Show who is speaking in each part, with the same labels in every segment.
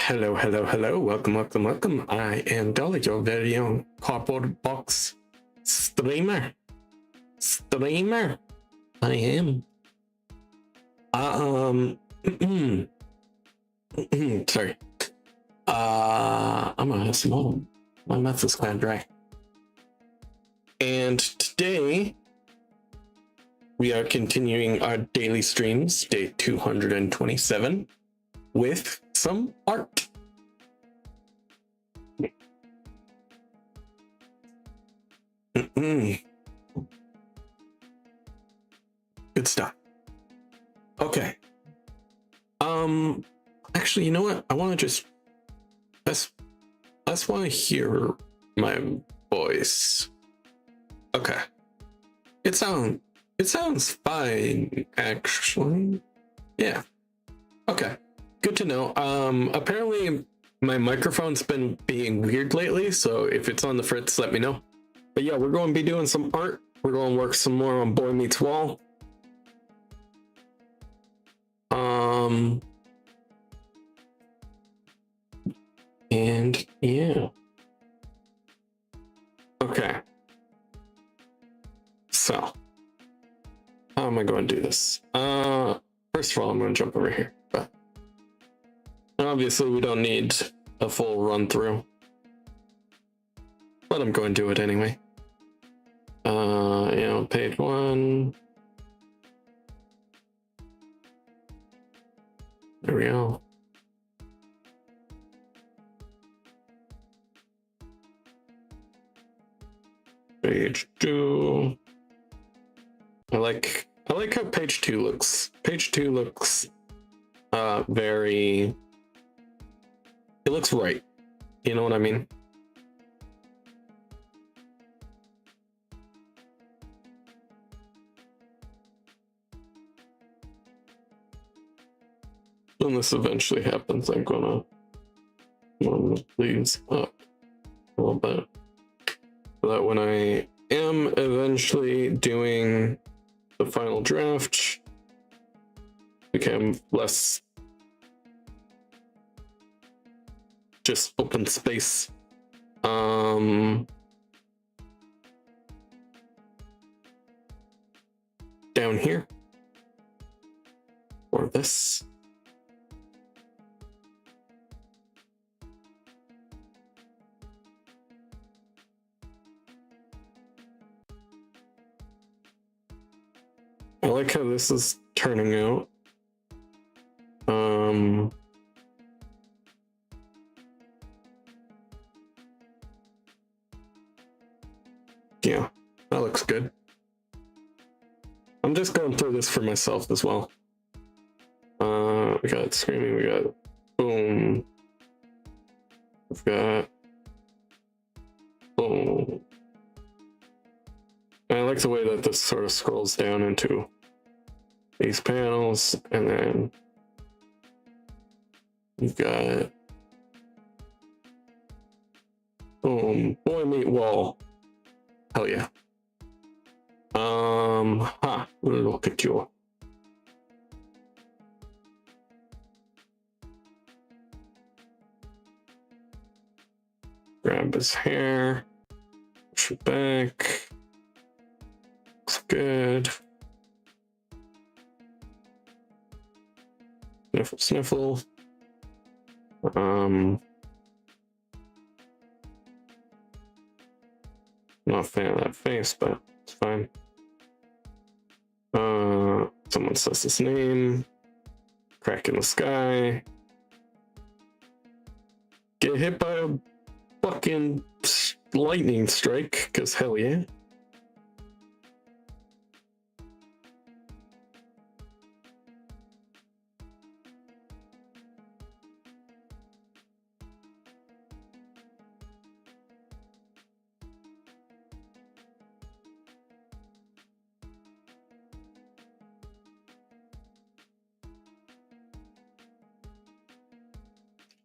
Speaker 1: Hello, hello, hello. Welcome, welcome, welcome. I am Dalah, your very own cardboard box streamer. I am. Sorry. I'm gonna have some water. My mouth is kind of dry. And today we are continuing our daily streams, day 227, with some art. Good stuff. Okay. Actually, you know what? I want to just let's want to hear my voice. Okay. It sounds fine, actually. Yeah. Okay. Good to know. Apparently my microphone's been being weird lately, so if it's on the fritz, let me know. But yeah, we're going to be doing some art. We're going to work some more on Boy Meets Wall. And yeah. Okay. So, how am I going to do this? First of all, I'm going to jump over here. But obviously, we don't need a full run through, but I'm going to do it anyway. Page 1. There we go. Page 2. I like how page 2 looks. Page 2 looks very, it looks right. You know what I mean? When this eventually happens, I'm gonna warm these up a little bit so that when I am eventually doing the final draft, become less just open space. Down here or this. I like how this is turning out. Yeah, that looks good. I'm just going through this for myself as well. We got screaming, we got boom. We've got boom. And I like the way that this sort of scrolls down into these panels, and then you've got boom, Boy Meet Wall. Hell yeah. Look at you. Grab his hair, push it back. Looks good. Sniffle, sniffle. Not a fan of that face, but it's fine. Someone says his name. Crack in the sky. Get hit by a fucking lightning strike, because hell yeah.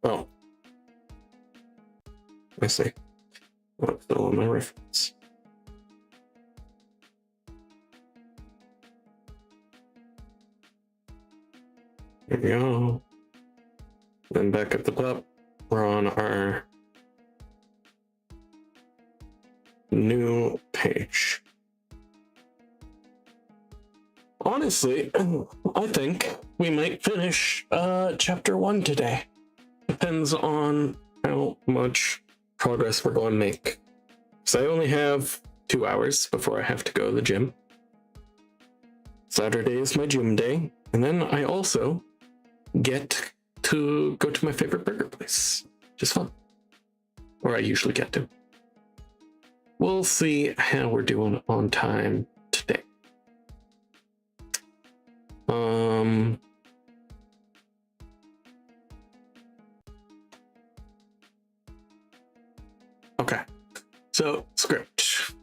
Speaker 1: Oh. I see. I'll fill in my reference. There we go. Then back at the top, we're on our new page. Honestly, I think we might finish chapter 1 today. Depends on how much progress we're going to make. So I only have 2 hours before I have to go to the gym. Saturday is my gym day, and then I also get to go to my favorite burger place, which is fun. Or I usually get to. We'll see how we're doing on time today. Okay. So script.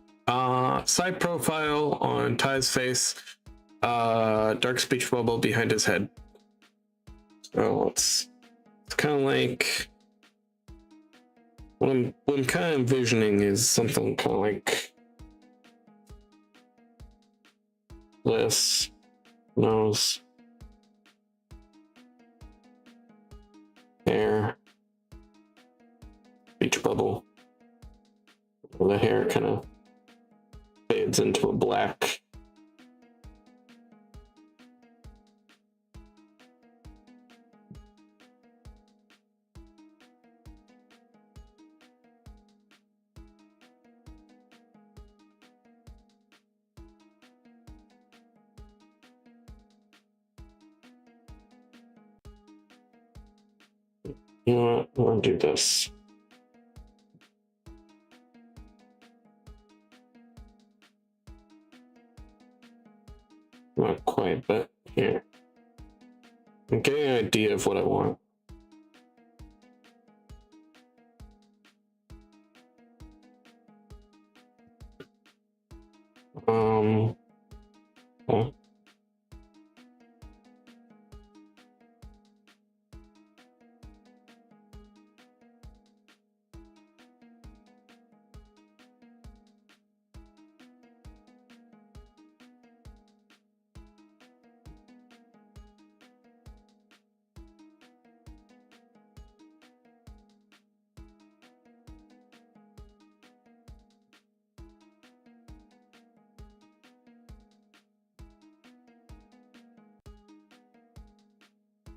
Speaker 1: Side profile on Ty's face. Dark speech bubble behind his head. So it's kind of like what I'm kind of envisioning is something kind of like this. Nose, hair, speech bubble. The hair kind of fades into a black. You know what? I'm gonna do this. Not quite, but here. I'm getting an idea of what I want. Okay.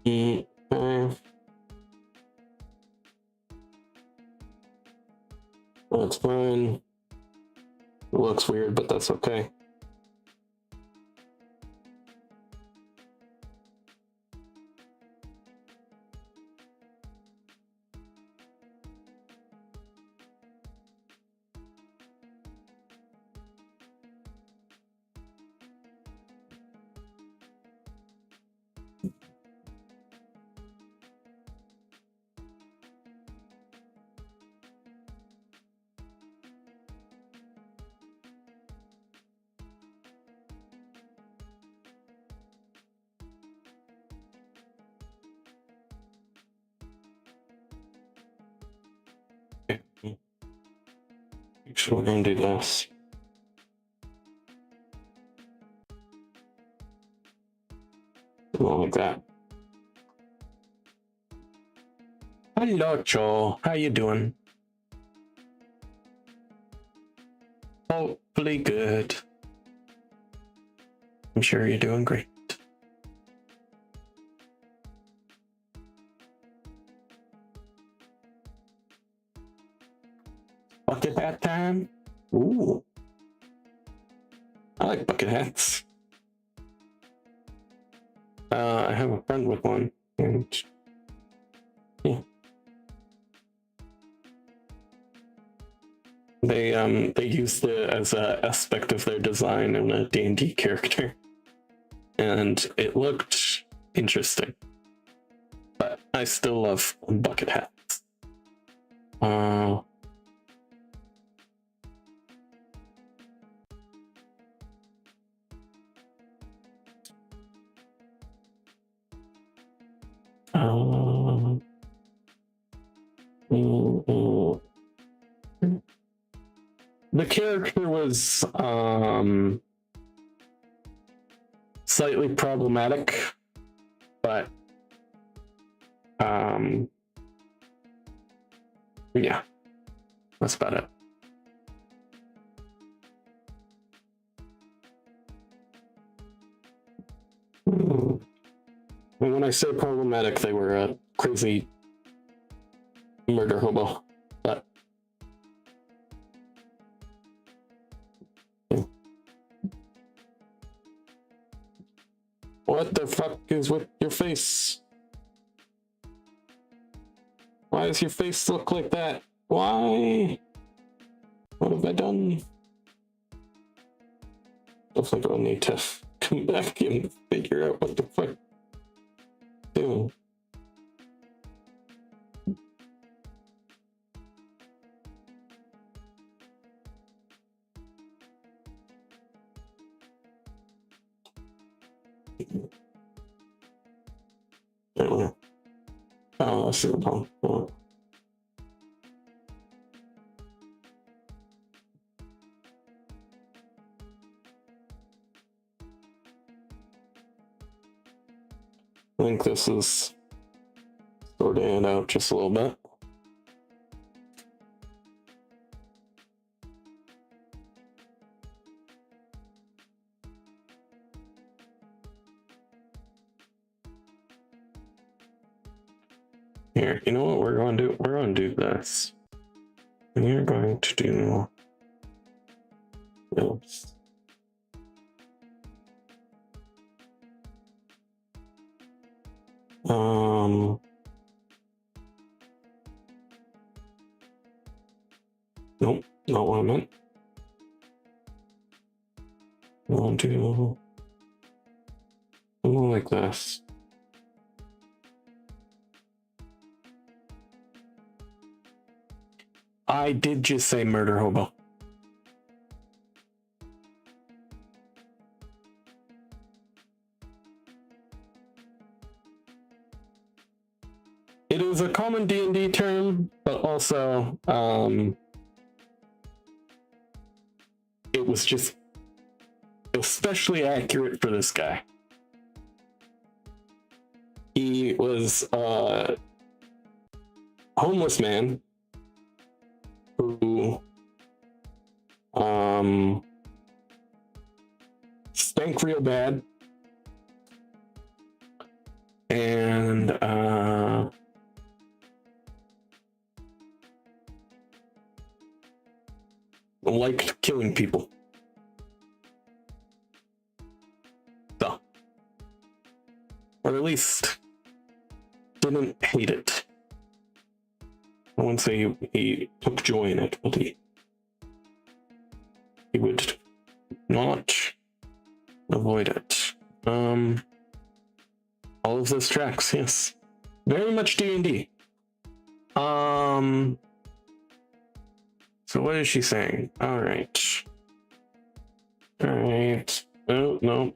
Speaker 1: Okay. That's fine. It looks weird, but that's okay. So we're gonna do this. Like that. Hello, Joe. How you doing? Hopefully good. I'm sure you're doing great. Bucket hat time? Ooh. I like bucket hats. I have a friend with one, and yeah. They used it as an aspect of their design in a D&D character. And it looked interesting. But I still love bucket hats. The character was slightly problematic, but Yeah, that's about it. And when I say problematic, they were a crazy murder hobo. But what the fuck is with your face? Why does your face look like that? Why? What have I done? Looks like I'll need to come back and figure out what the fuck to do. Oh, I see the problem. Oh. I think this is sorting it out just a little bit. Here, you know what we're going to do? We're going to do this. And you're going to do this. Nope, not what I meant. I want to do something like this. I did just say murder hobo. It is a common D&D term, but also it was just especially accurate for this guy. He was a homeless man who stank real bad and liked killing people. So, or at least didn't hate it. I wouldn't say he took joy in it, but he would not avoid it. All of those tracks, yes. Very much D&D. So what is she saying? Alright. Alright. Oh, no.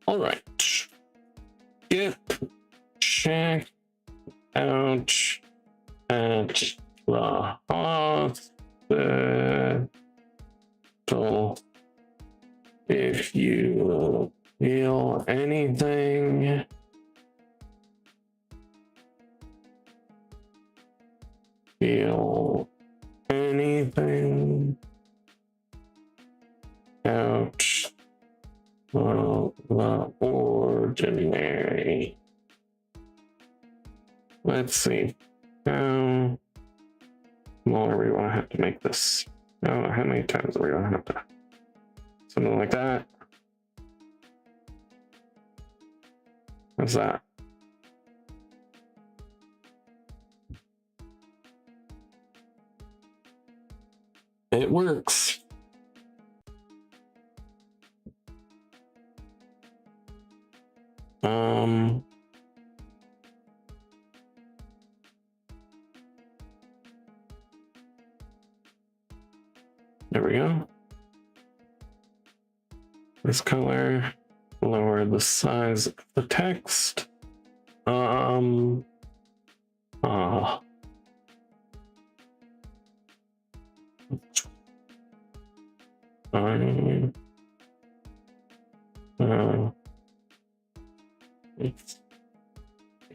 Speaker 1: Alright. Get check out at the hospital if you feel anything. Feel anything out of the ordinary. Let's see. How long are we going to have to make this? Oh, how many times are we going to have to? Something like that. What's that? It works. There we go. This color, lower the size of the text.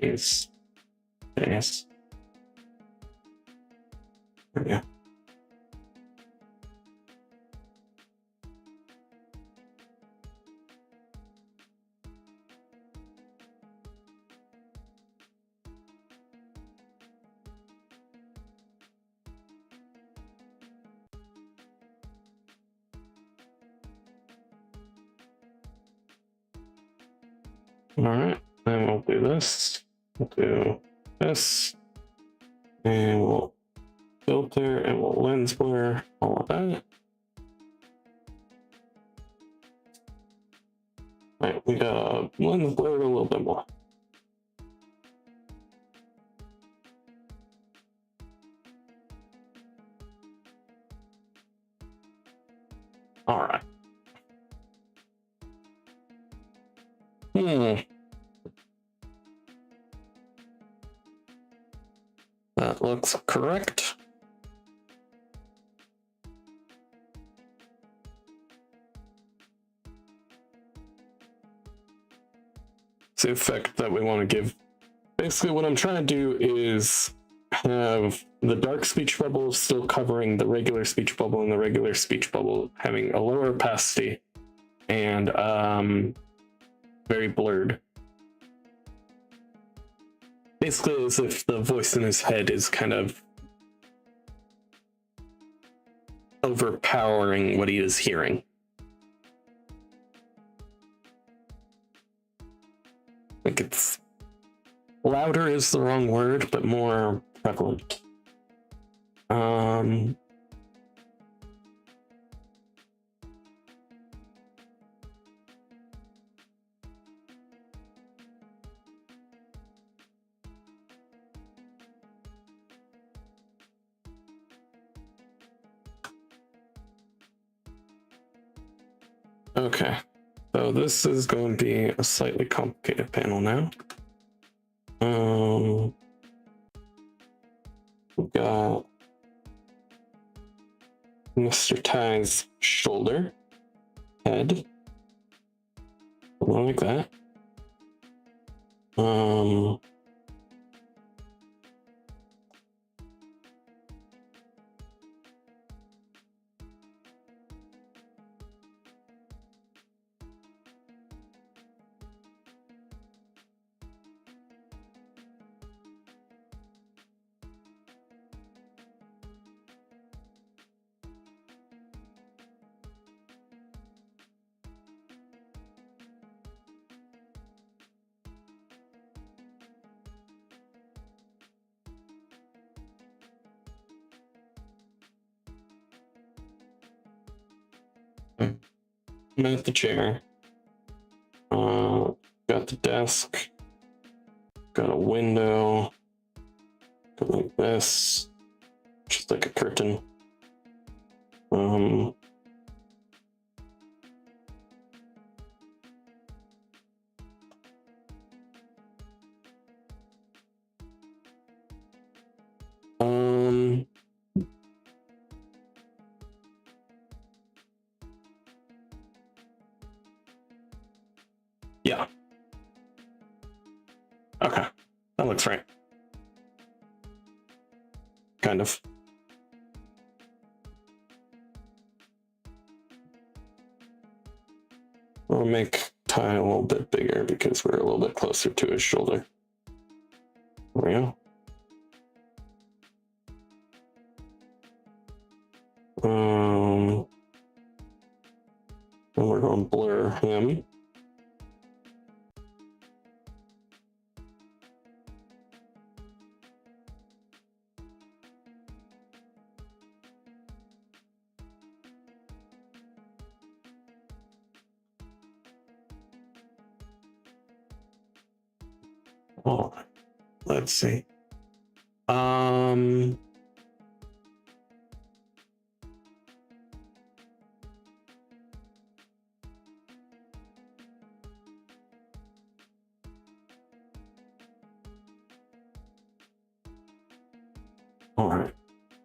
Speaker 1: Jeez. Yes. Yeah. All right, then we'll do this. We'll do this, and we'll filter, and we'll lens blur, all of that. All right, we got lens blur a little bit more. All right. That looks correct. It's the effect that we want to give. Basically, what I'm trying to do is have the dark speech bubble still covering the regular speech bubble, and the regular speech bubble having a lower opacity and very blurred. Basically, as if the voice in his head is kind of overpowering what he is hearing. Like, it's louder is the wrong word, but more prevalent. Okay, so this is going to be a slightly complicated panel now. We've got Mr. Ty's shoulder, head, something like that. I'm at the chair. Got the desk. Got a window. Got like this. Just like a curtain. Yeah. Okay, that looks right. Kind of. We'll make Ty a little bit bigger because we're a little bit closer to his shoulder. There we go. And we're going to blur him. Oh, let's see. All right,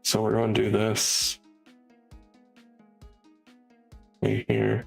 Speaker 1: so we're going to do this right here.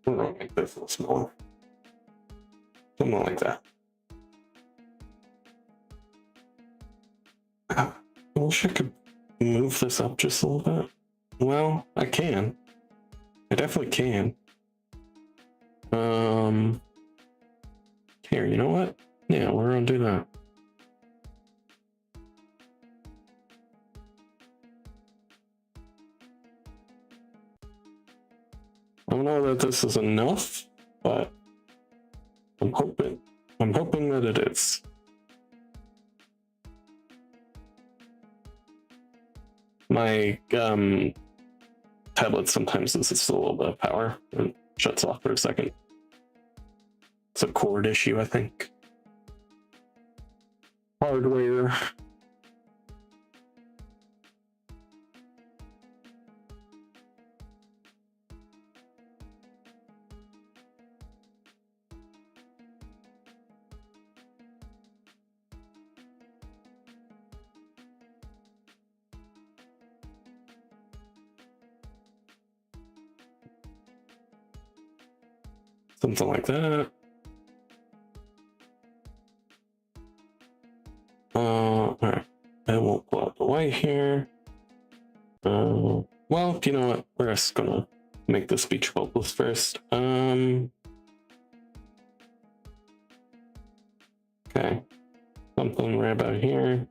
Speaker 1: I'm gonna make this a little smaller. Something like that. I wish I could move this up just a little bit. Well, I can. I definitely can. Here, you know what? Yeah, we're gonna do that. I don't know that this is enough, but I'm hoping that it is. My tablet sometimes loses a little bit of power and shuts off for a second. It's a cord issue, I think. Hardware. Something like that. Alright. I won't pull out the white here. Well, you know what? We're just gonna make the speech bubbles first. Okay. Something right about here.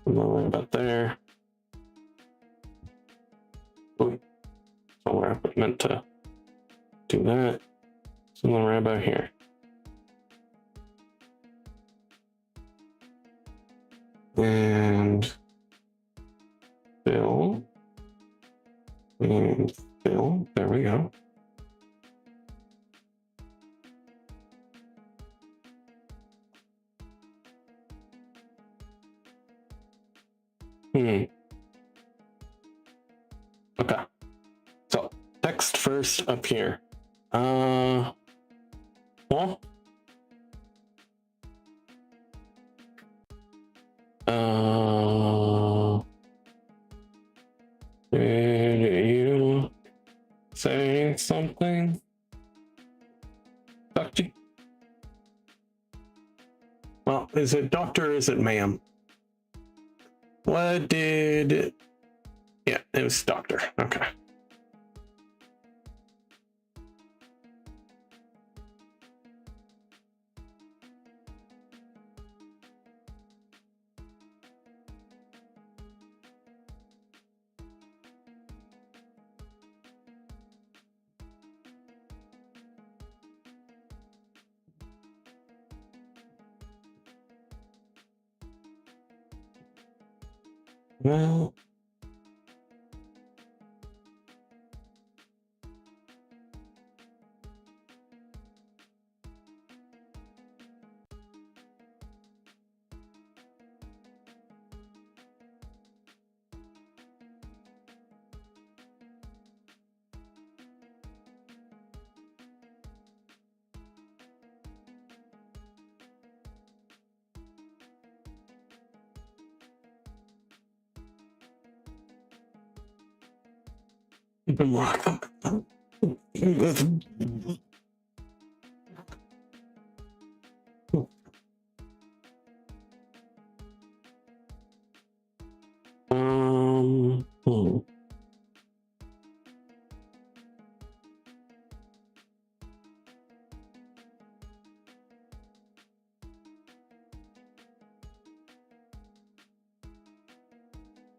Speaker 1: Something right about there. Oh, somewhere I meant to do that. Something right about here. And fill. And fill. There we go. Okay. So text first up here. Well, did you say something? Doctor? Well, is it doctor or is it ma'am? What did... Yeah, it was doctor. Okay. Well...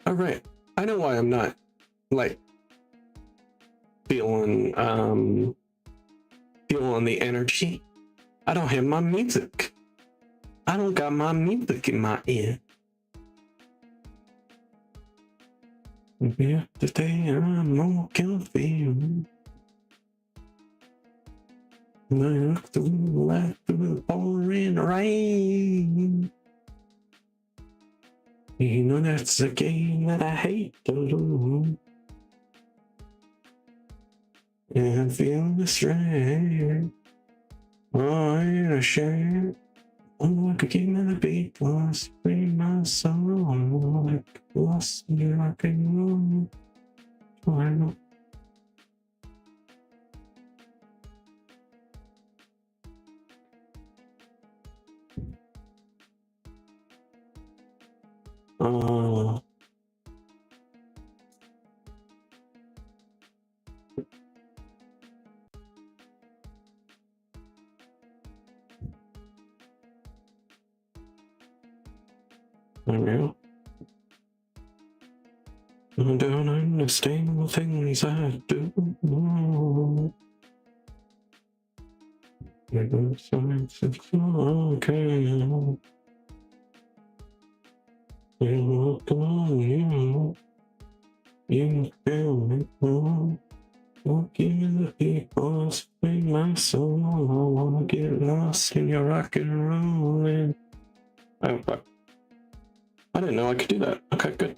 Speaker 1: All right. I know why I'm not like feeling the energy. I don't have my music. I don't got my music in my ear. Yeah, today I'm more confused. Look through the pouring rain. You know that's a game that I hate to lose. And I feel the strain. Oh, I ain't ashamed. Oh, I could give me the beat, lost in my soul. Like lost in rock and roll. There we go. I don't understand the things I do. Okay. You feel it. Walking the people, swing my soul. I wanna get lost in your rock and rollin'. Oh fuck! I didn't know I could do that. Okay, good.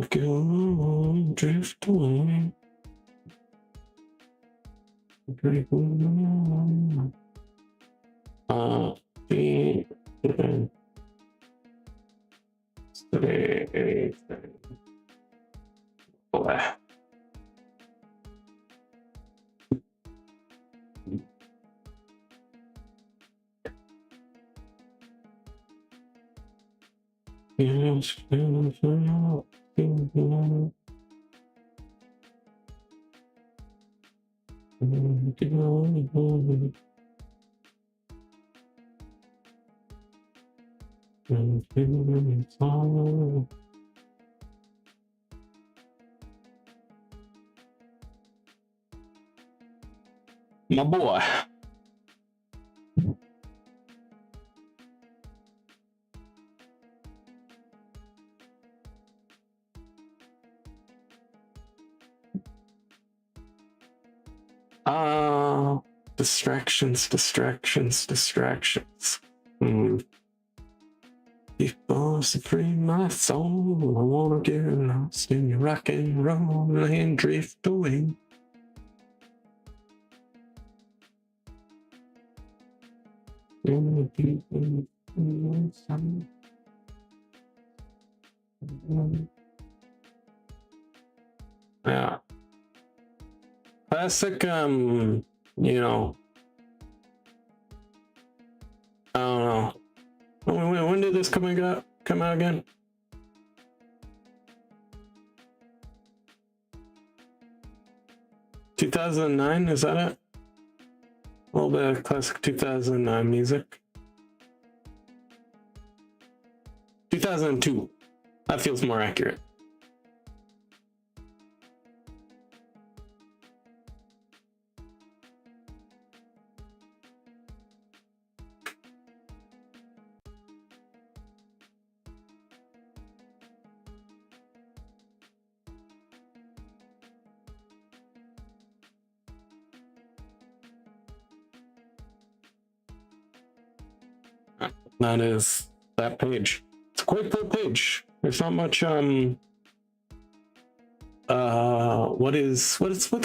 Speaker 1: Go drift away. Be stay. Boy. Yes, my boy. Distractions. People supreme my soul. I wanna get lost in your rock and roll and drift away. Yeah. Classic, you know, I don't know. When did this come out again? $2009, is that it? A little bit of classic 2009 music. 2002. That feels more accurate. That is that page. It's a quite full page. There's not much what's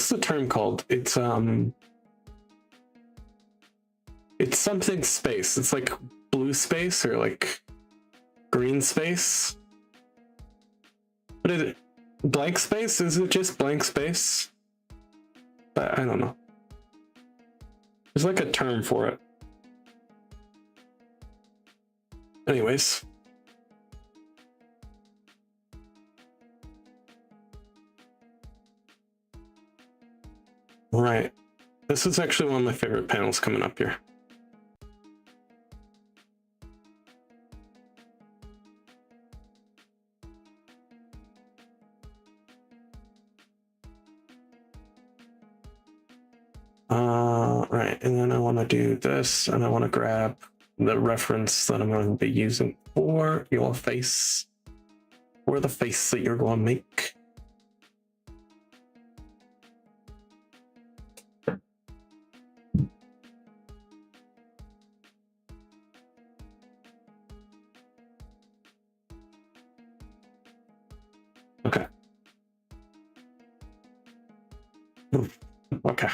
Speaker 1: the term called? It's something space. It's like blue space or like green space. What is it? Blank space? Is it just blank space? I don't know. There's like a term for it. Anyways. Right. This is actually one of my favorite panels coming up here. Right, and then I want to do this, and I want to grab the reference that I'm going to be using for your face, or the face that you're going to make. Okay. Okay.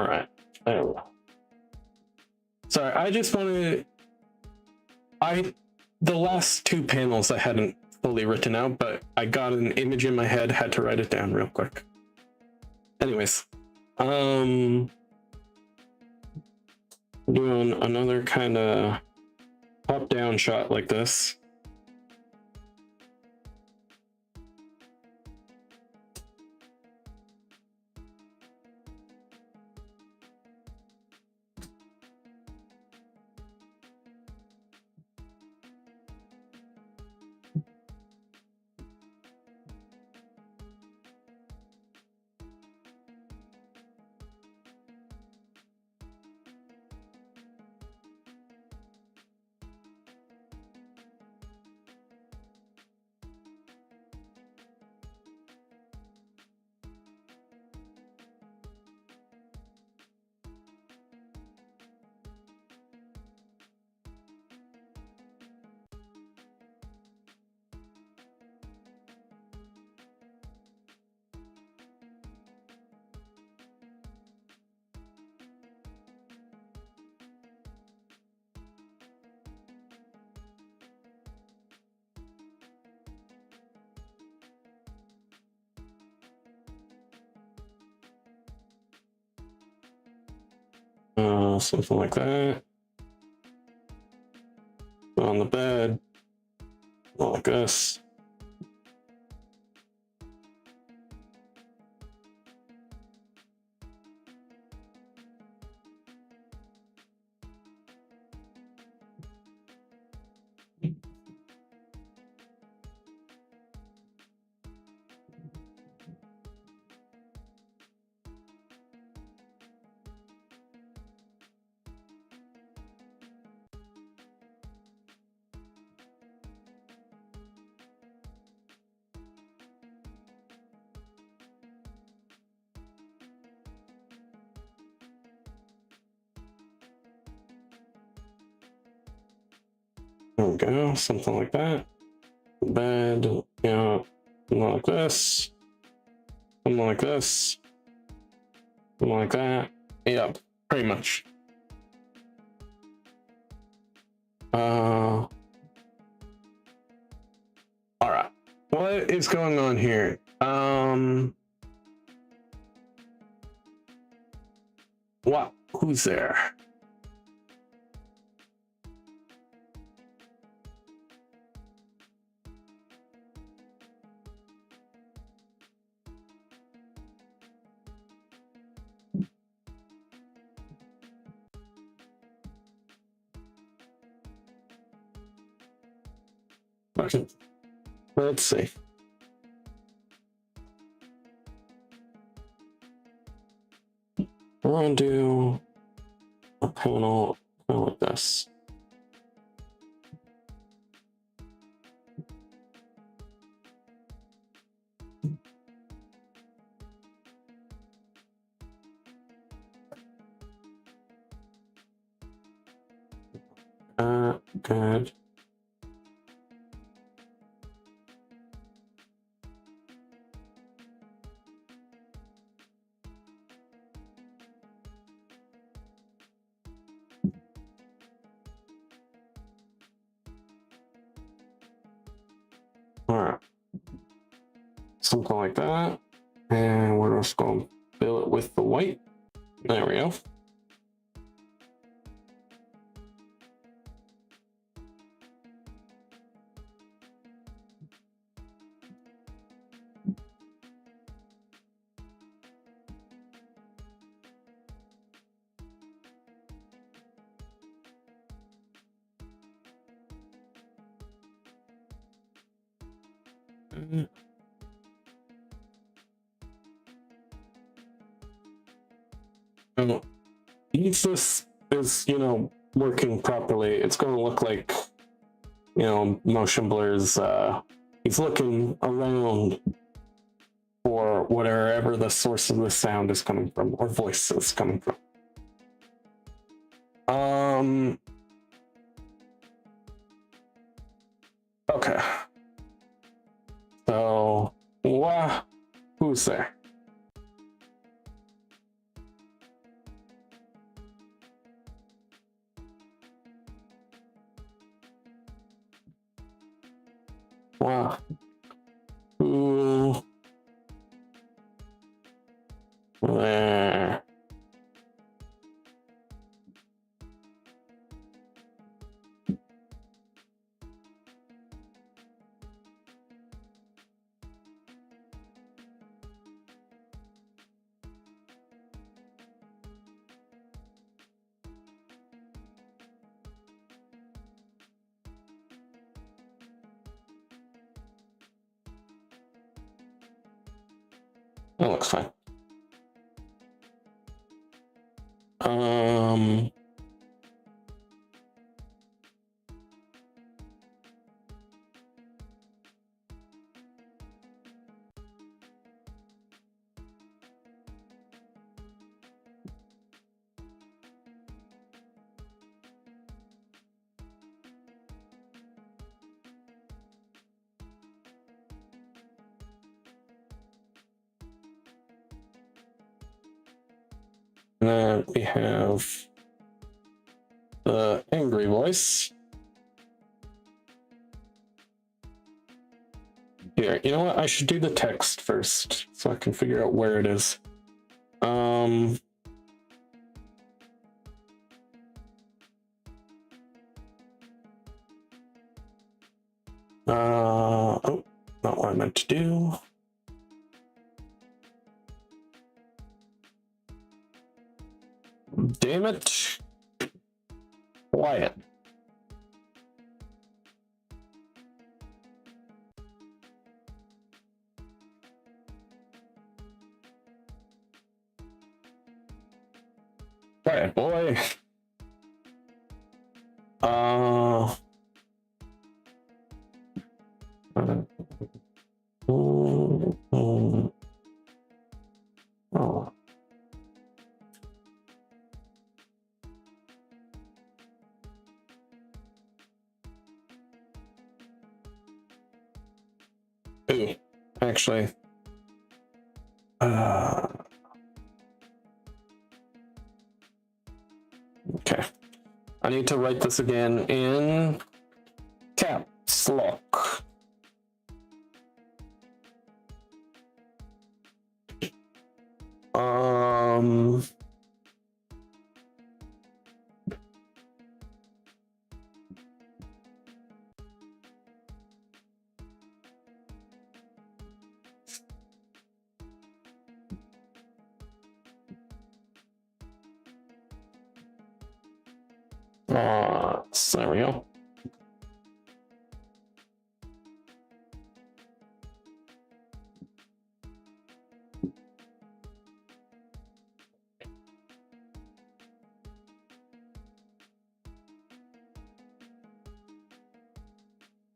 Speaker 1: All right. There we go. Sorry, I just wanted. The last two panels I hadn't fully written out, but I got an image in my head, had to write it down real quick. Anyways, doing another kind of top-down shot like this. Something like that. On the bed, like this. There we go, something like that. Bed, yeah, something like this. Something like this. Something like that. Yep, pretty much. All right. What is going on here? What? Who's there? Okay. Let's see. We're gonna do a panel like this. Good. All right. Something like that. And we're just going to fill it with the white. There we go. If this is, working properly, it's going to look like, motion blur's, he's looking around for whatever the source of the sound is coming from, or voice is coming from. Okay. So, who's there? Wow. Ooh. There. That looks fine. And then we have the angry voice. Here, you know what? I should do the text first so I can figure out where it is. Oh, not what I meant to do. Damn it. Quiet. Quiet, boy. Oh. Ooh, actually. Okay. I need to write this again in caps lock. So there we go.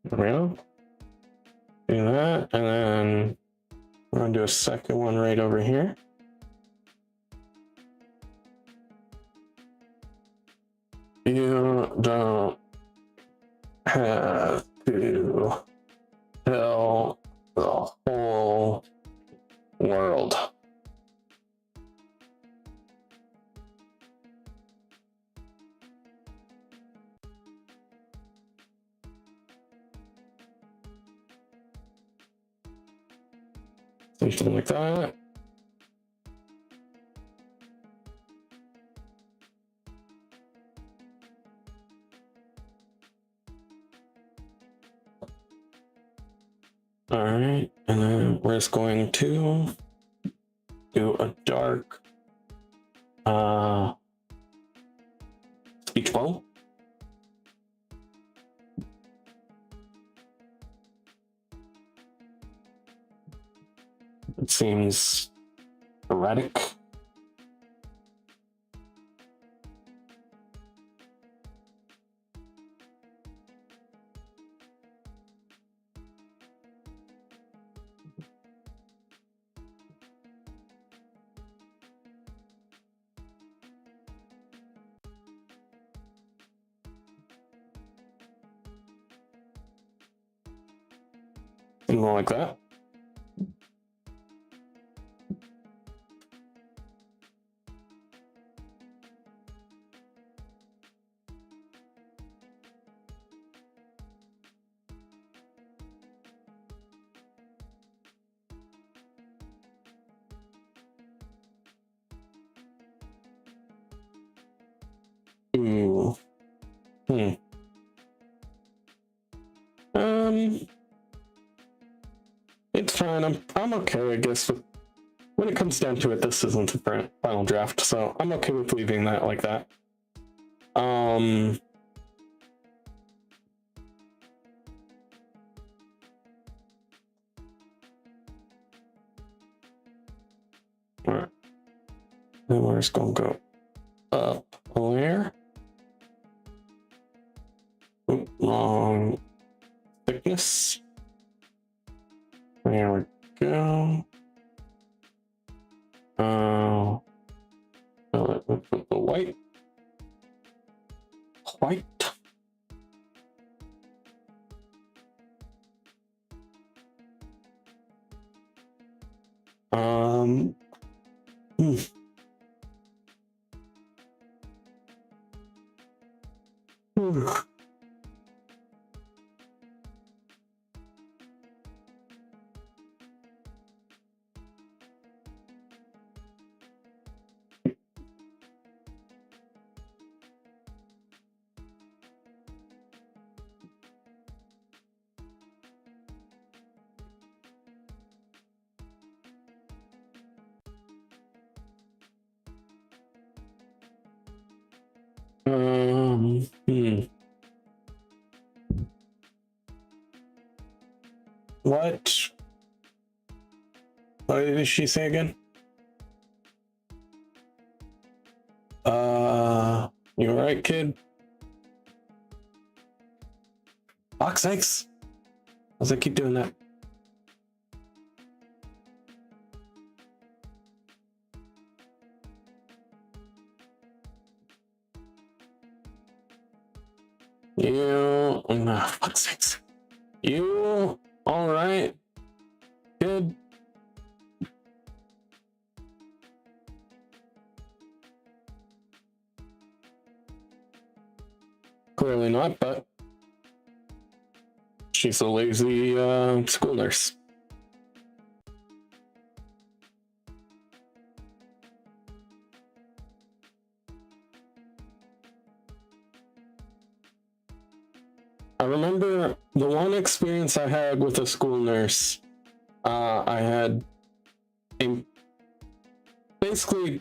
Speaker 1: There we go. Do that, and then we're gonna do a second one right over here. You don't have to tell the whole world. Something like that. All right, and then we're just going to do a dark speech bubble. It seems erratic. Something like that. It's fine. I'm okay, I guess. When it comes down to it, this isn't the final draft, so I'm okay with leaving that like that. Alright. Then we're just gonna go up a layer. Oop, wrong thickness. There we go. Let's put the white. White. What? What did she say again? You alright, kid? Fuck's sakes. How does it keep doing that? You, fuck's sakes. You, alright? Good. Clearly not, but she's a lazy school nurse. I remember the one experience I had with a school nurse. I had basically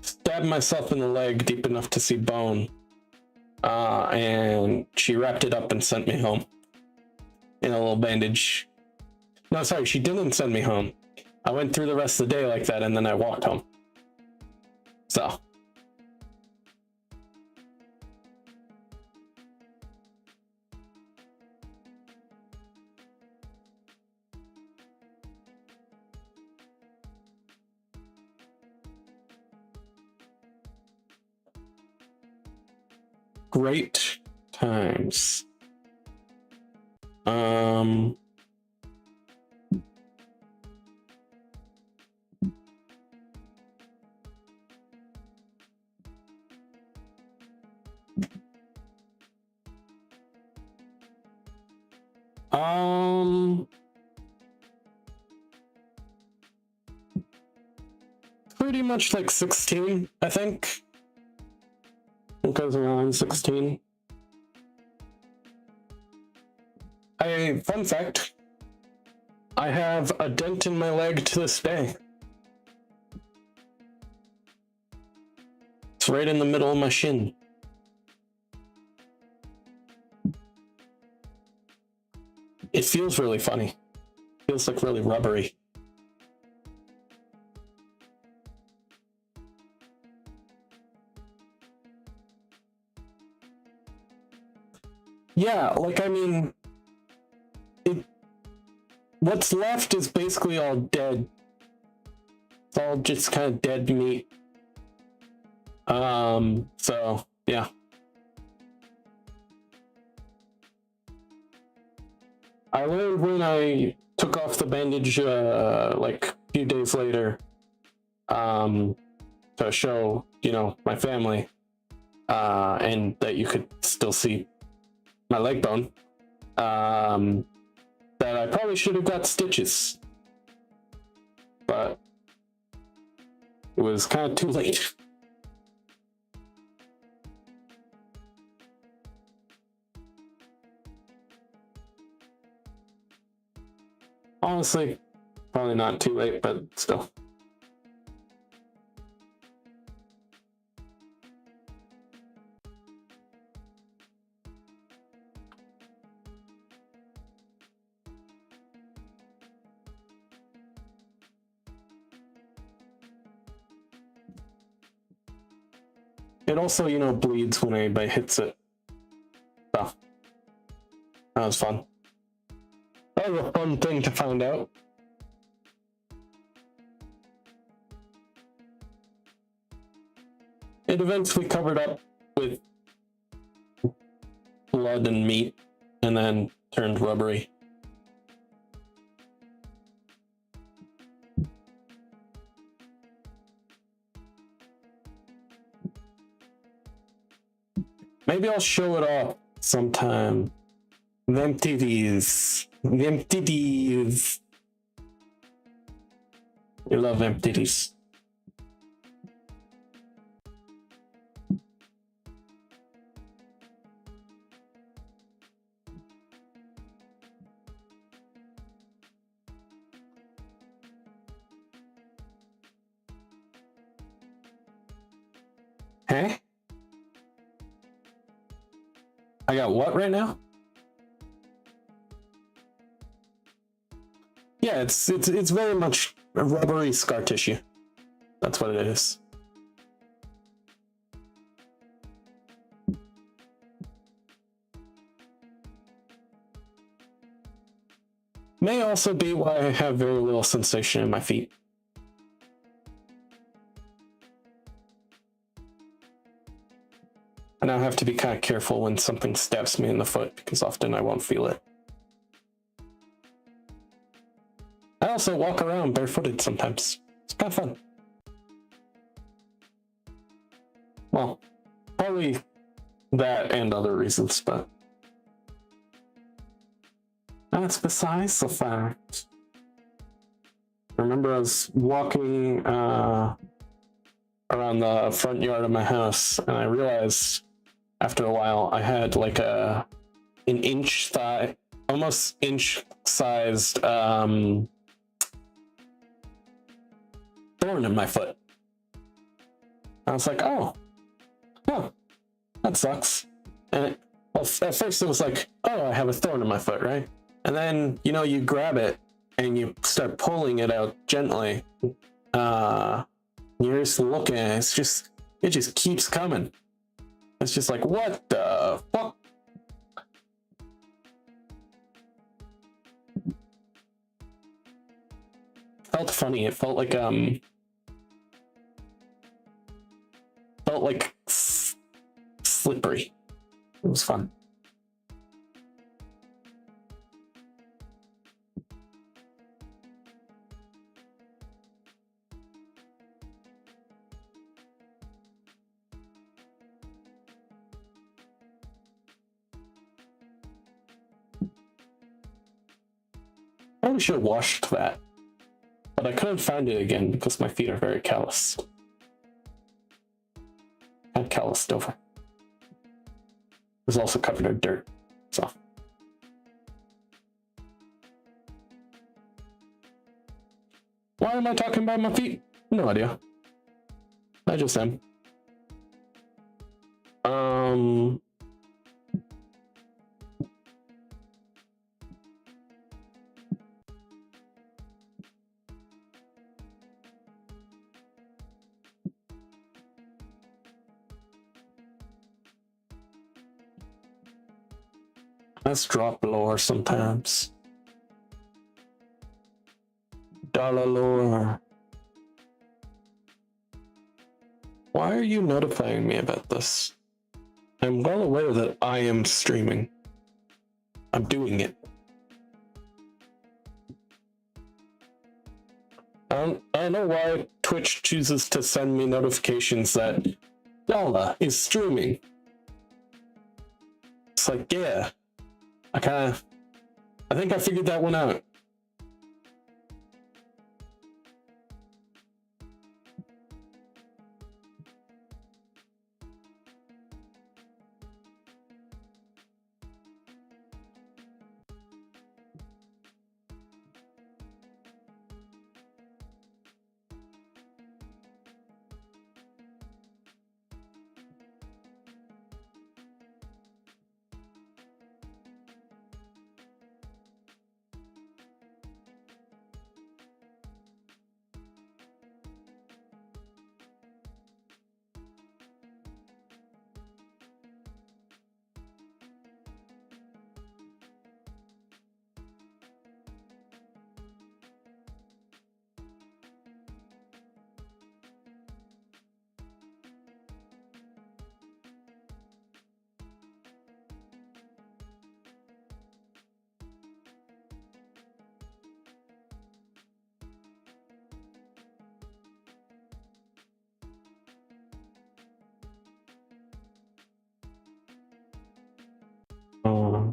Speaker 1: stabbed myself in the leg deep enough to see bone, and she wrapped it up and sent me home in a little bandage. No, sorry, she didn't send me home. I went through the rest of the day like that, and then I walked home. So. Great times. Pretty much like 16, I think. It goes around 16. Fun fact, I have a dent in my leg to this day. It's right in the middle of my shin. It feels really funny. Feels like really rubbery. Yeah, like, I mean, what's left is basically all dead. It's all just kind of dead meat. So, yeah. I learned when I took off the bandage, like, a few days later, to show, you know, my family, and that you could still see my leg bone, that I probably should have got stitches, but it was kind of too late. Honestly, probably not too late, but still. It also, you know, bleeds when anybody hits it. So, that was fun. That was a fun thing to find out. It eventually covered up with blood and meat, and then turned rubbery. Maybe I'll show it off sometime. The MTVs. The MTVs. You love MTVs. Hey? I got what right now? Yeah, it's very much a rubbery scar tissue. That's what it is. May also be why I have very little sensation in my feet. And I have to be kind of careful when something stabs me in the foot, because often I won't feel it. I also walk around barefooted sometimes. It's kind of fun. Well, probably that and other reasons, but that's besides the fact. I remember I was walking around the front yard of my house, and I realized after a while I had like an inch thigh, almost inch sized thorn in my foot. I was like, oh, that sucks. And at first it was like, oh, I have a thorn in my foot, right? And then, you know, you grab it and you start pulling it out gently. You're just looking at it, it just keeps coming. It's just like, what the fuck? Felt funny. It felt like slippery. It was fun. Probably should have washed that, but I couldn't find it again because my feet are very callous. And calloused over. It was also covered in dirt, so. Why am I talking about my feet? No idea. I just am. Let's drop lore sometimes. Dalah lore. Why are you notifying me about this? I'm well aware that I am streaming. I'm doing it. I don't know why Twitch chooses to send me notifications that Dalah is streaming. It's like, yeah. I think I figured that one out.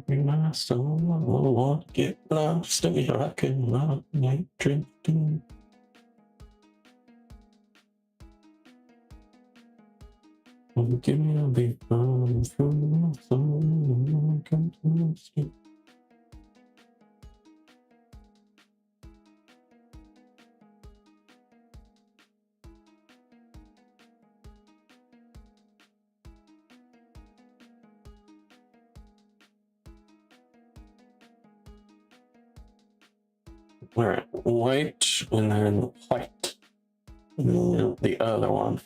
Speaker 1: be my soul. I want to get lost in your rock and roll night drifting. Give me a big fun from my soul. Come to the street. All right, white and then white. And then the other one.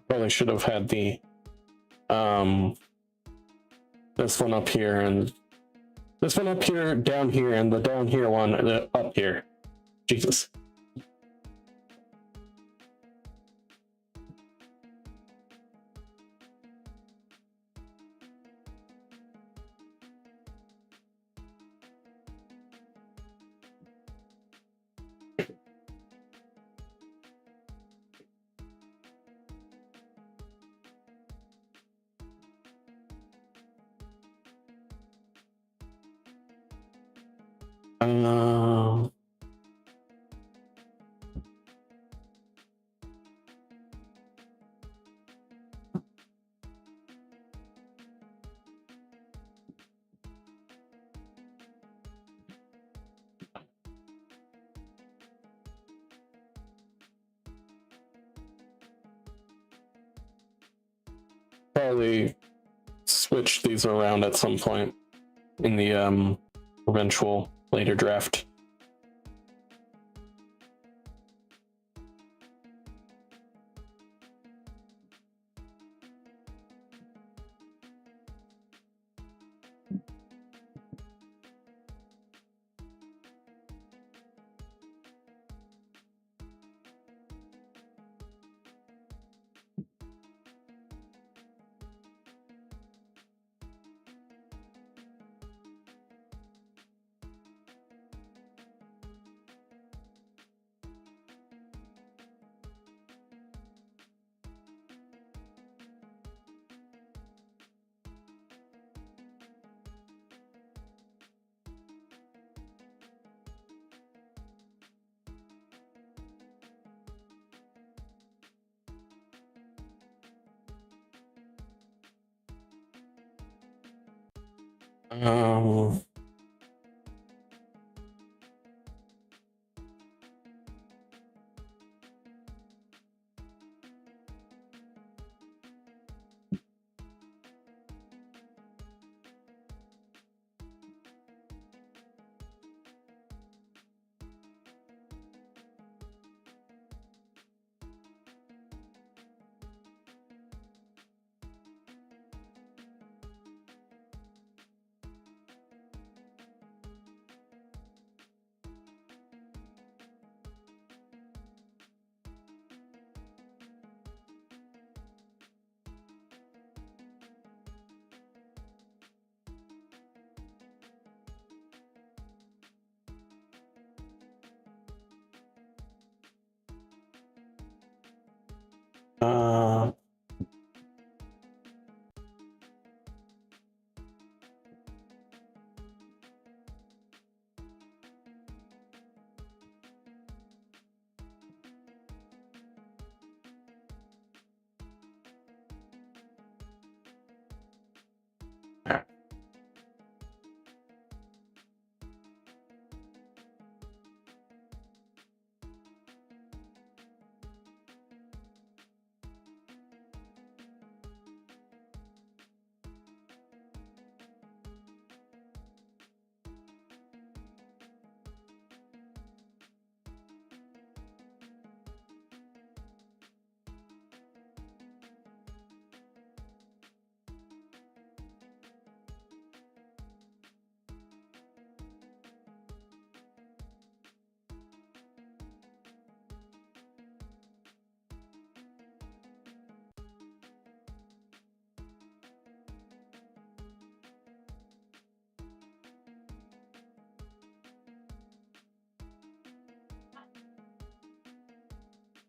Speaker 1: Probably should have had the this one up here and this one up here, down here, and the down here one up here. Jesus. Probably switch these around at some point in the eventual later draft.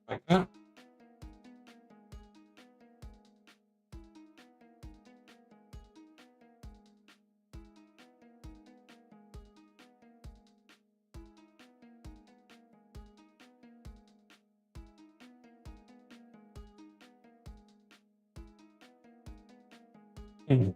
Speaker 1: Like that. Mm.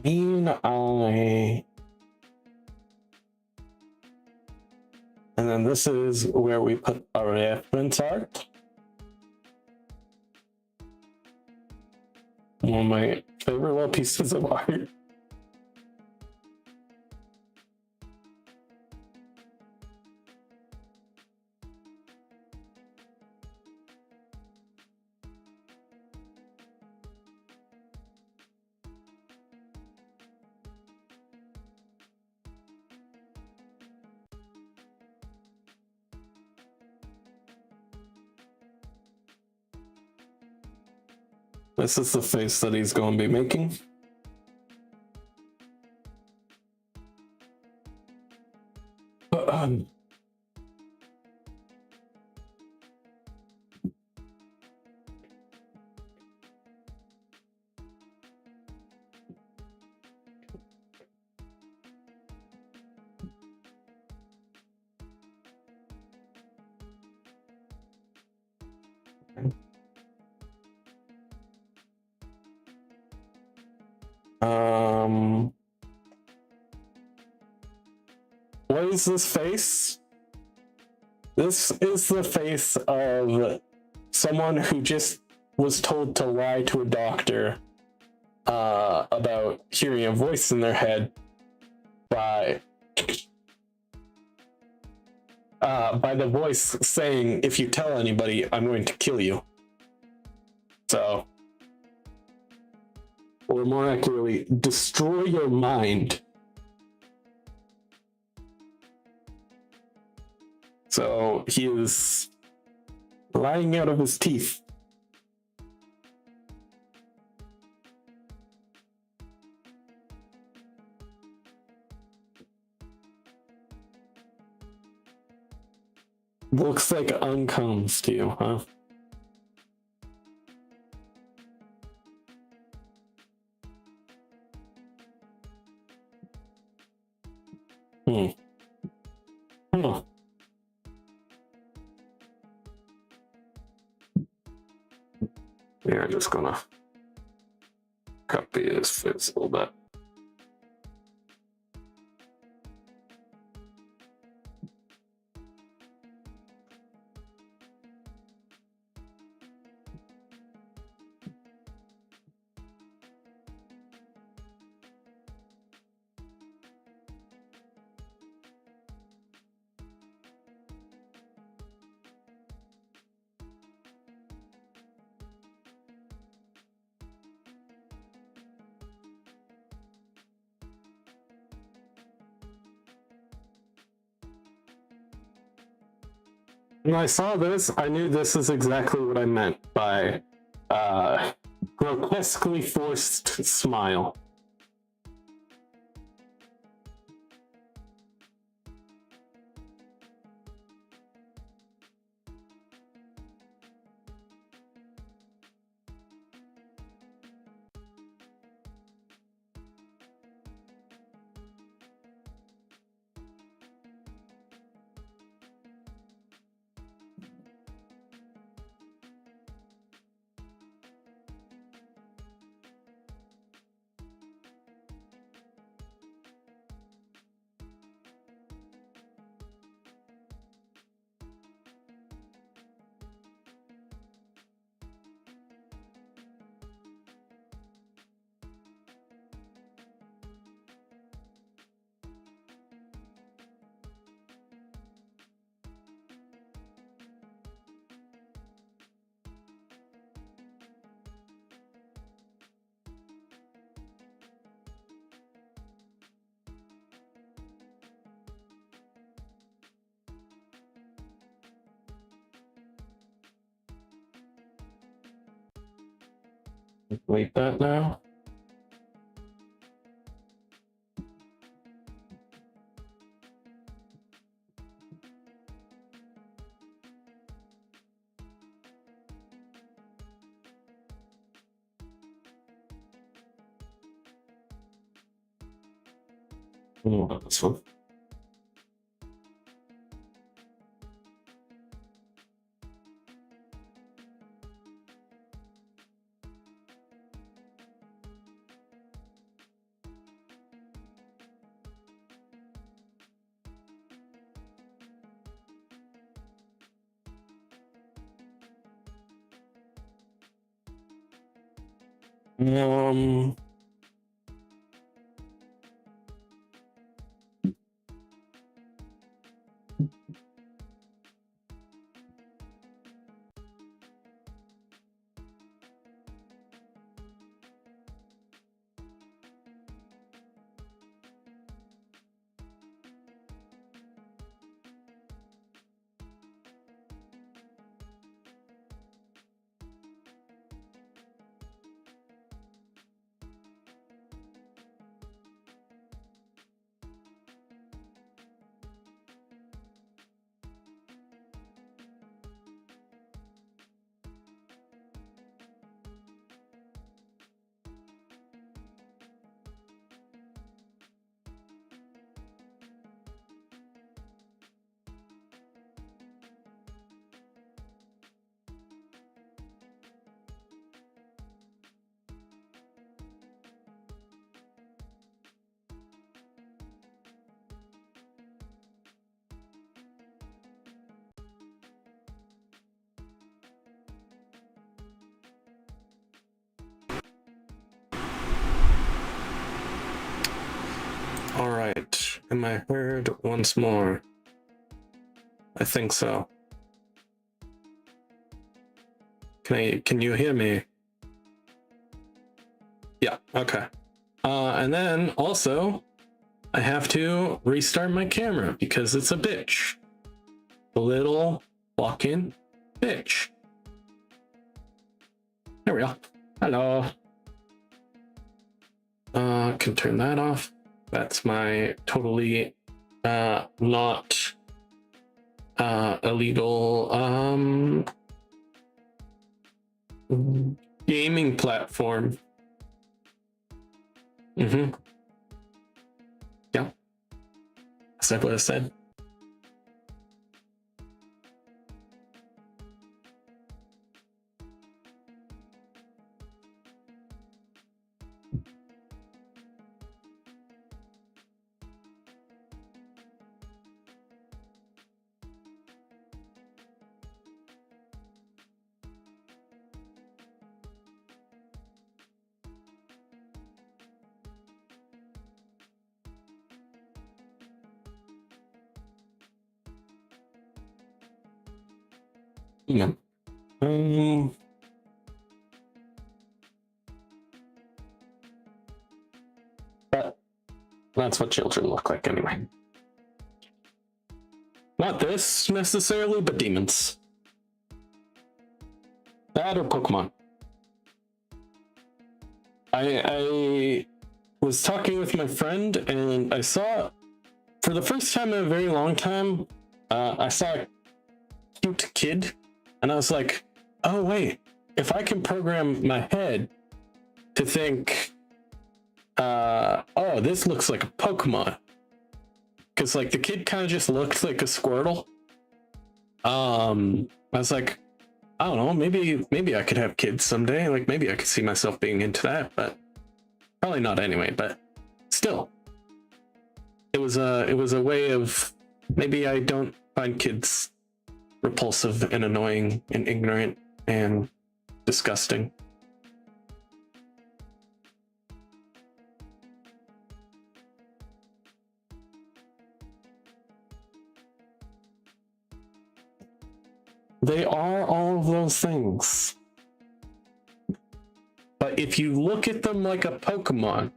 Speaker 1: Mean eye. And then this is where we put our reference art. One of my favorite little pieces of art. This is the face that he's going to be making. What is this face? This is the face of someone who just was told to lie to a doctor about hearing a voice in their head by the voice saying, "If you tell anybody, I'm going to kill you." So, or more accurately, destroy your mind. So he is lying out of his teeth. Looks like uncomes to you, huh? Huh. Yeah, I'm just gonna copy his face a little bit. When I saw this, I knew this is exactly what I meant by grotesquely forced smile. Delete that now. This one. Um, all right. Am I heard once more? I think so. Can you hear me? Yeah, okay. And then also I have to restart my camera because it's a bitch. A little fucking bitch. There we go. Hello. Can turn that off. That's my totally not illegal gaming platform. Yeah. That's what I said. Yeah. That's what children look like anyway. Not this necessarily, but demons. That or Pokemon. I was talking with my friend and I saw, for the first time in a very long time, I saw a cute kid and I was like, oh wait, if I can program my head to think, oh, this looks like a Pokemon. Because like the kid kind of just looked like a Squirtle. I was like, I don't know, maybe I could have kids someday. Like maybe I could see myself being into that, but probably not anyway. But still, it was a way of, maybe I don't find kids repulsive and annoying and ignorant and disgusting. They are all of those things. But if you look at them like a Pokemon,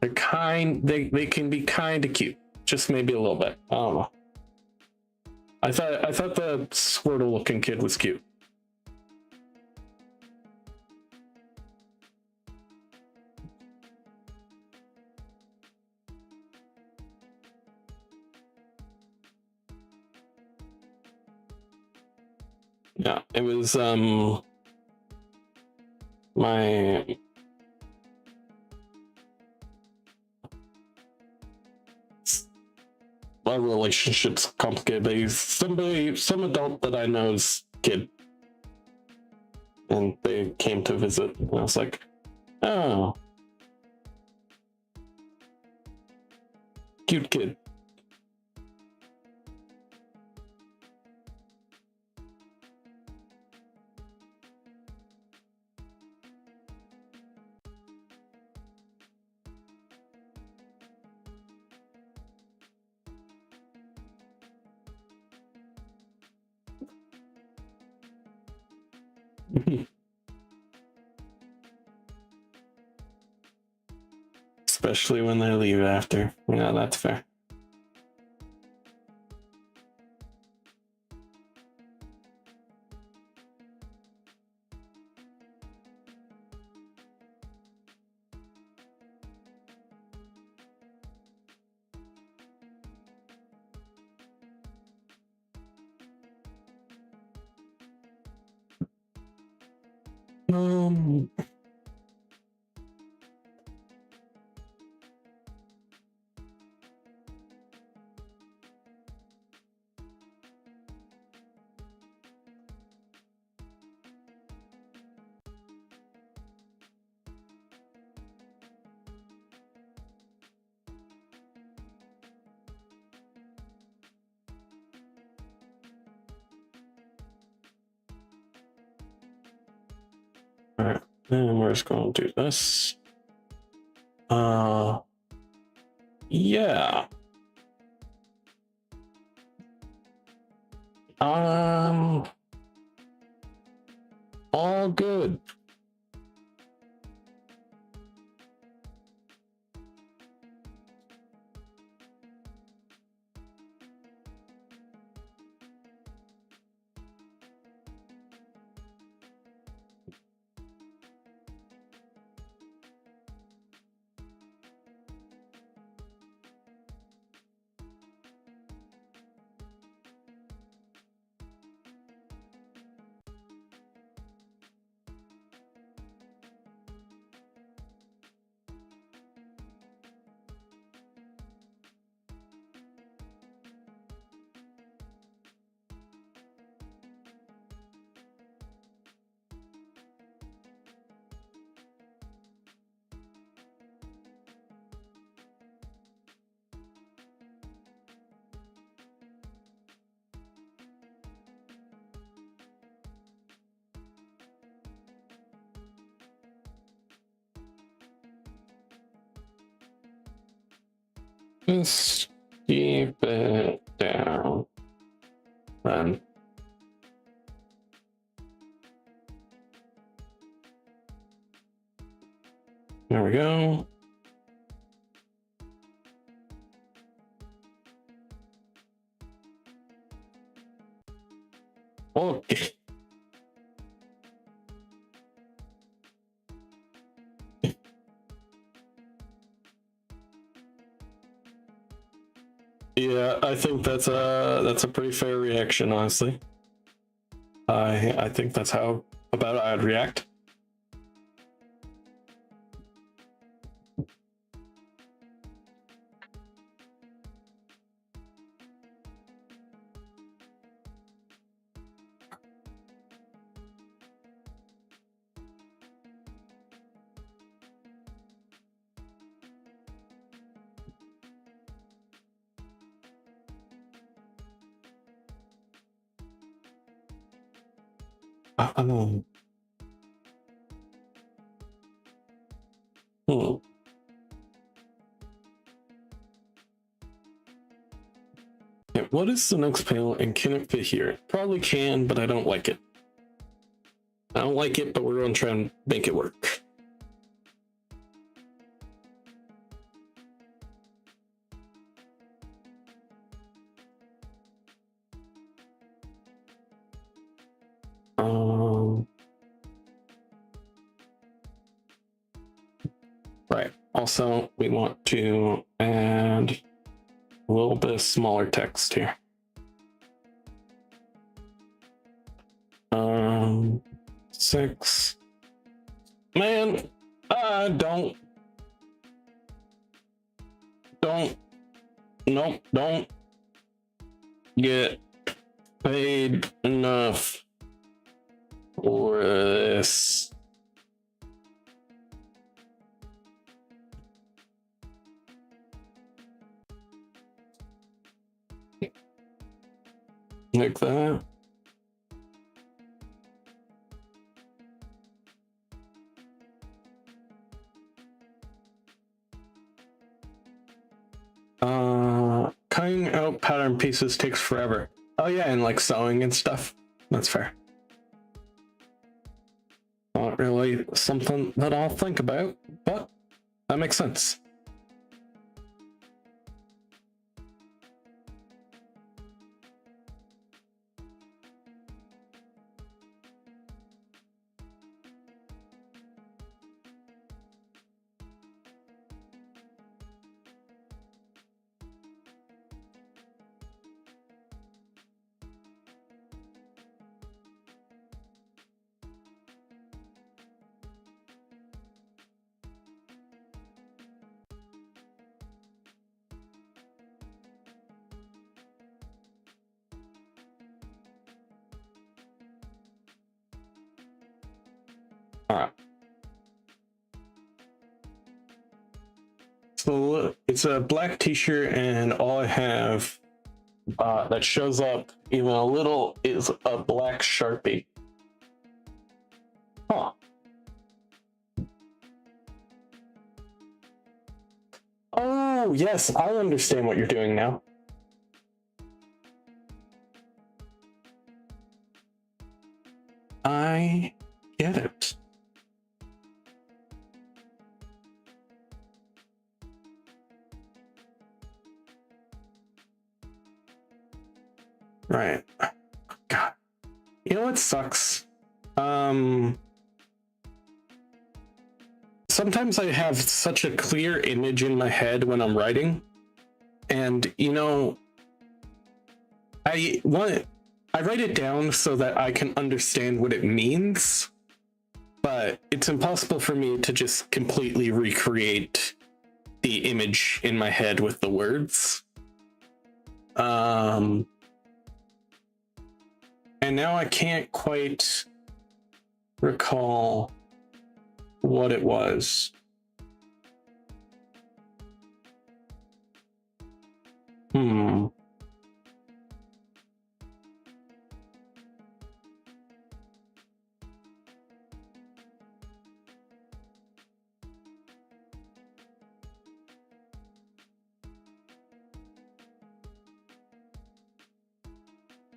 Speaker 1: they're they can be kind of cute. Just maybe a little bit. I don't know. I thought the Squirtle looking kid was cute. Yeah, it was my relationship's complicated, but he's some adult that I know's kid. And they came to visit, and I was like, oh, cute kid. Especially when they leave after. Yeah, that's fair. Alright, then we're just gonna do this. Yeah. All good. Just keep it down. Then. There we go. Okay. Yeah, I think that's a pretty fair reaction, honestly. I think that's how about I'd react. Um, hmm. Yeah, what is the next panel and can it fit here? Probably can, but I don't like it. I don't like it, but we're gonna try and make it work. Right. Also, we want to add a little bit of smaller text here. 6. Man, don't. Nope, don't get paid enough for this. Like that. Cutting out pattern pieces takes forever. Oh yeah, and like sewing and stuff. That's fair. Not really something that I'll think about, but that makes sense. All right. So it's a black t-shirt, and all I have that shows up even a little is a black Sharpie. Huh. Oh, yes, I understand what you're doing now. I get it. Right. God. You know what sucks? Sometimes I have such a clear image in my head when I'm writing, and you know, I write it down so that I can understand what it means, but it's impossible for me to just completely recreate the image in my head with the words. And now I can't quite recall what it was.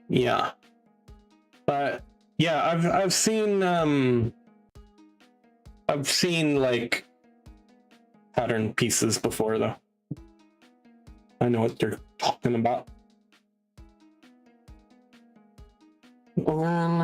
Speaker 1: Yeah. But yeah, I've seen like pattern pieces before though. I know what you're talking about. And then,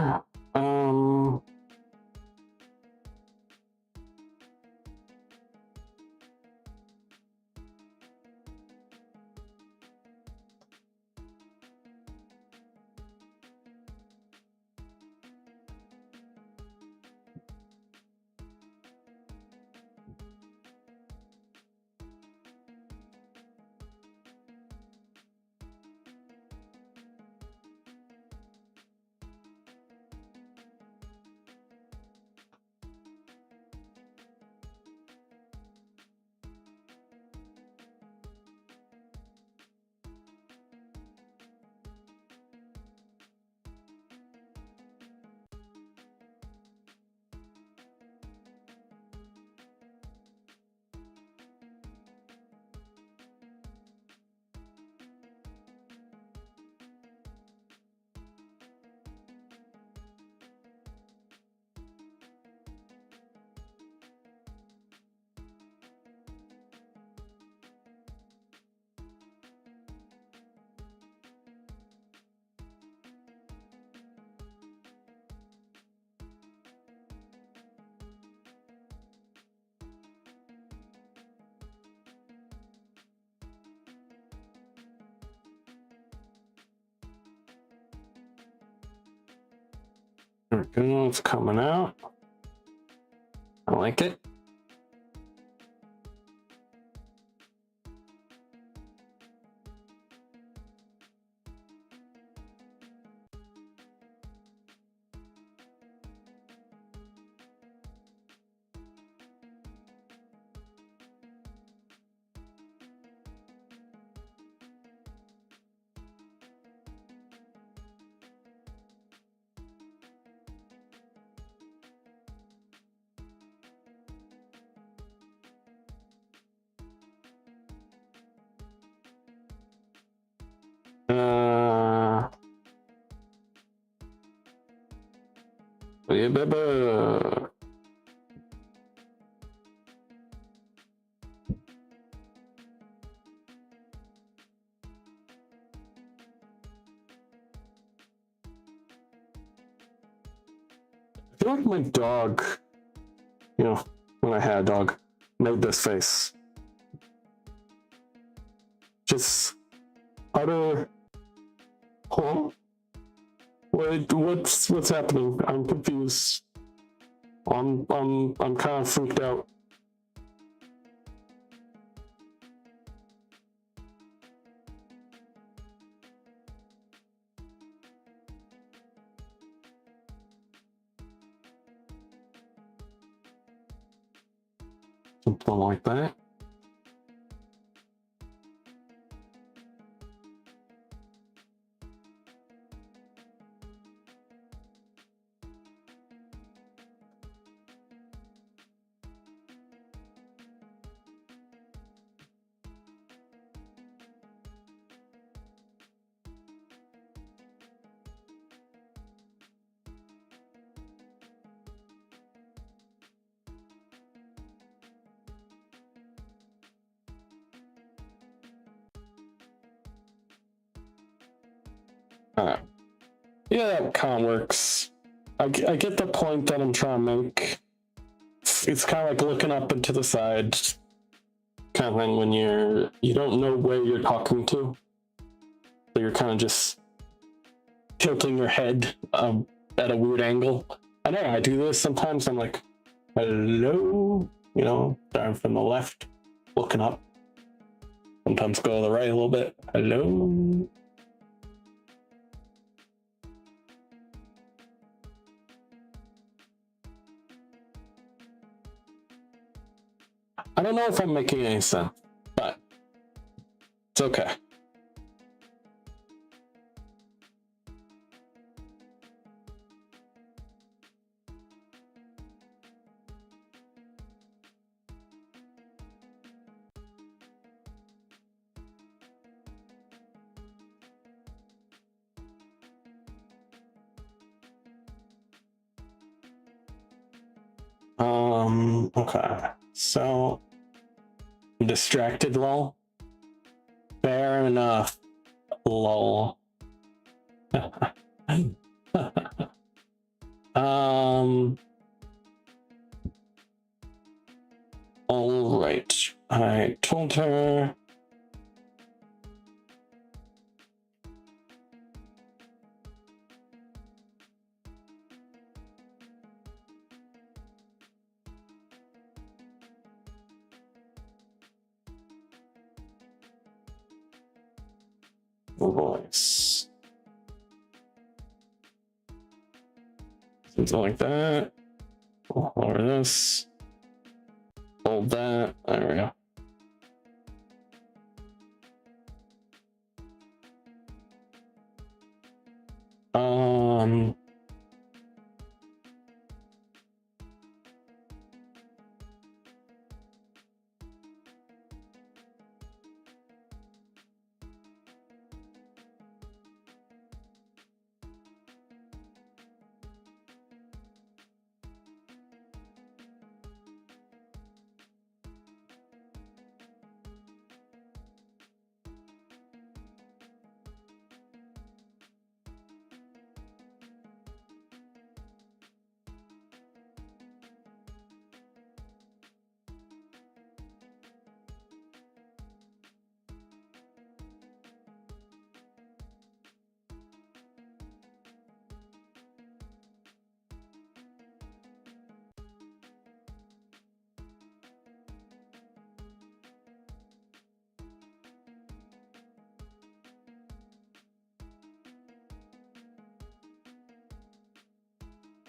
Speaker 1: there we go, it's coming out. I like it. Yeah, baby. I feel like my dog, you know, when I had a dog, made this face. Just utter. Huh? Wait, what's happening? I'm confused. I'm kind of freaked out. Something like that. Yeah, that kind of works. I get the point that I'm trying to make. It's kind of like looking up and to the side kind of thing when you don't know where you're talking to. So you're kind of just tilting your head at a weird angle. I know I do this sometimes. I'm like, hello, you know, starting from the left, looking up. Sometimes go to the right a little bit. Hello. I don't know if I'm making any sense, but it's okay. Okay, so I'm distracted, lol. Fair enough, lol. voice. Something like that. Lower this. Hold that. There we go.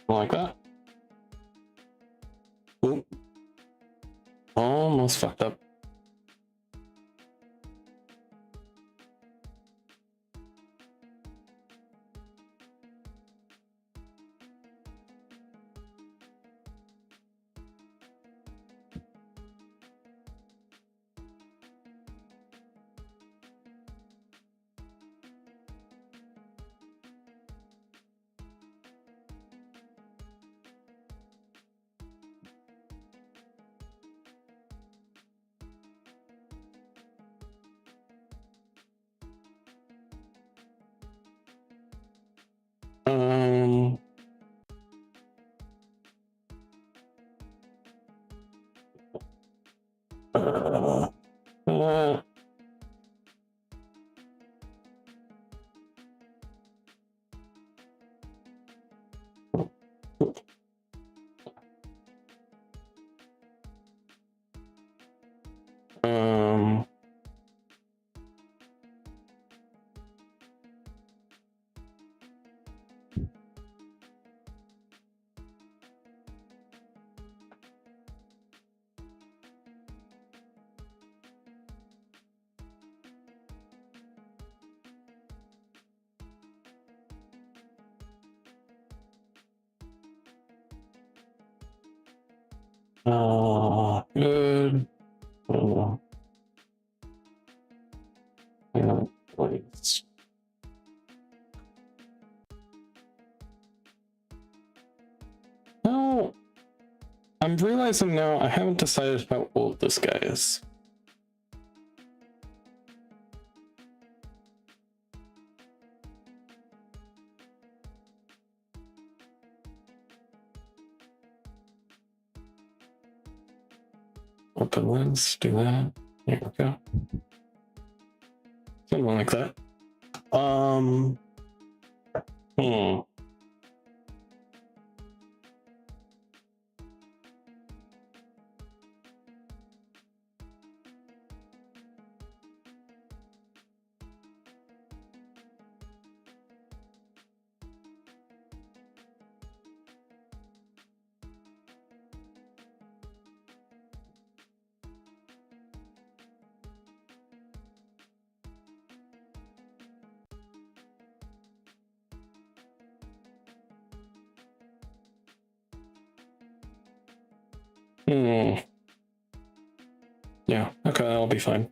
Speaker 1: Like that. Oop. Almost fucked up. Uh, uh, um, good. Yeah, please. No, I'm realizing now I haven't decided how old this guy is. Open lens, do that. There we go. Something like that. Hmm. Yeah, okay, that'll be fine.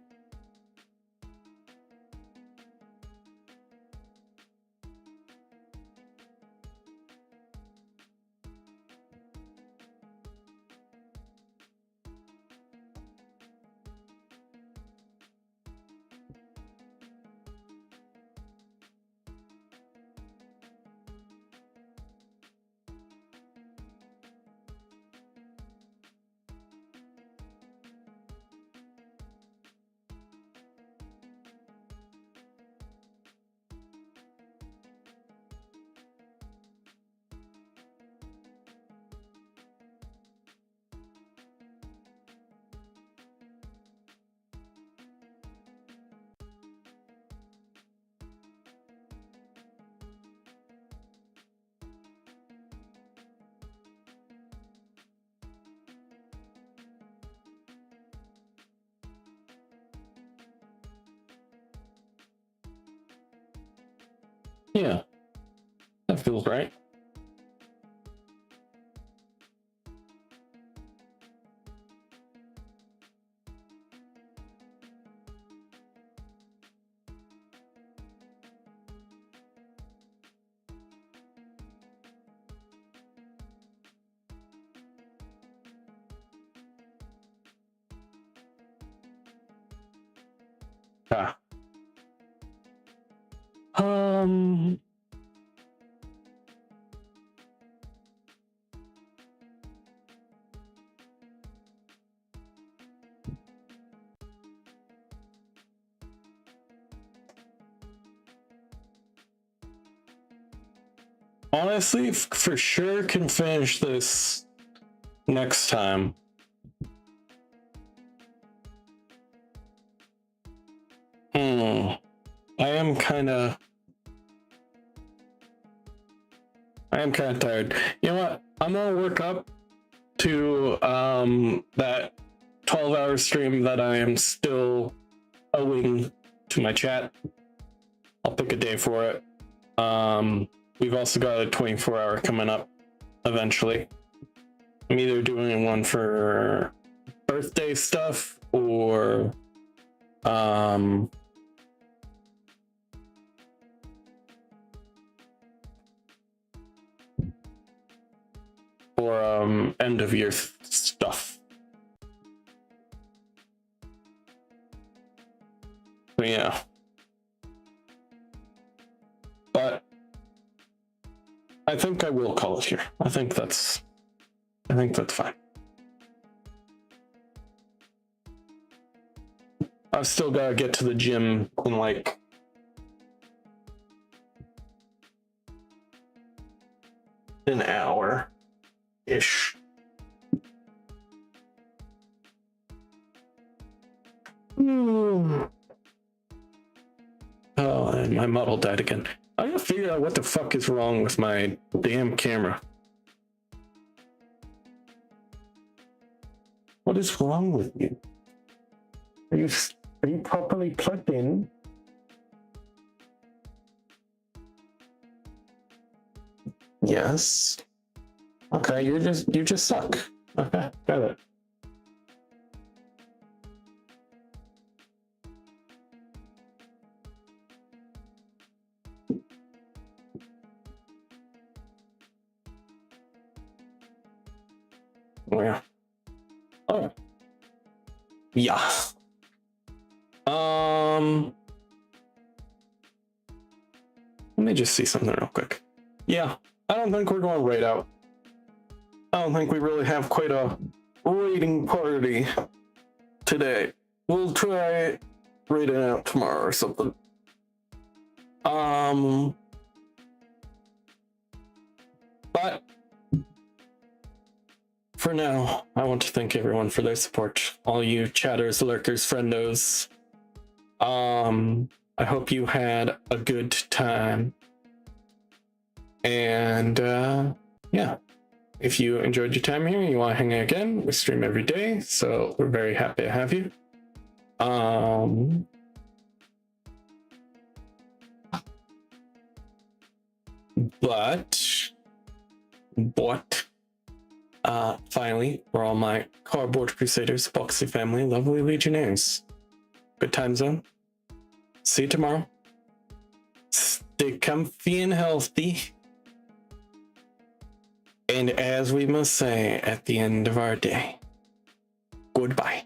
Speaker 1: Yeah, that feels right. Yeah. Honestly, for sure can finish this next time. I am kind of tired. You know what? I'm gonna work up to that 12-hour stream that I am still owing to my chat. I'll pick a day for it. We've also got a 24-hour coming up eventually. I'm either doing one for birthday stuff or end of year stuff. So yeah. But I think I will call it here. I think that's fine. I've still got to get to the gym in like an hour ish. Oh, and my model died again. I gotta figure out what the fuck is wrong with my damn camera. What is wrong with you? Are you properly plugged in? Yes. Okay, you just suck. Okay, got it. Oh yeah. Oh. Yeah. Let me just see something real quick. Yeah, I don't think we're going right out. I don't think we really have quite a raiding party today. We'll try raiding out tomorrow or something. But for now, I want to thank everyone for their support. All you chatters, lurkers, friendos. I hope you had a good time. And yeah, if you enjoyed your time here and you want to hang out again, we stream every day, so we're very happy to have you. But finally, for all my cardboard crusaders, boxy family, lovely legionnaires, good time zone. See you tomorrow. Stay comfy and healthy. And as we must say at the end of our day, goodbye.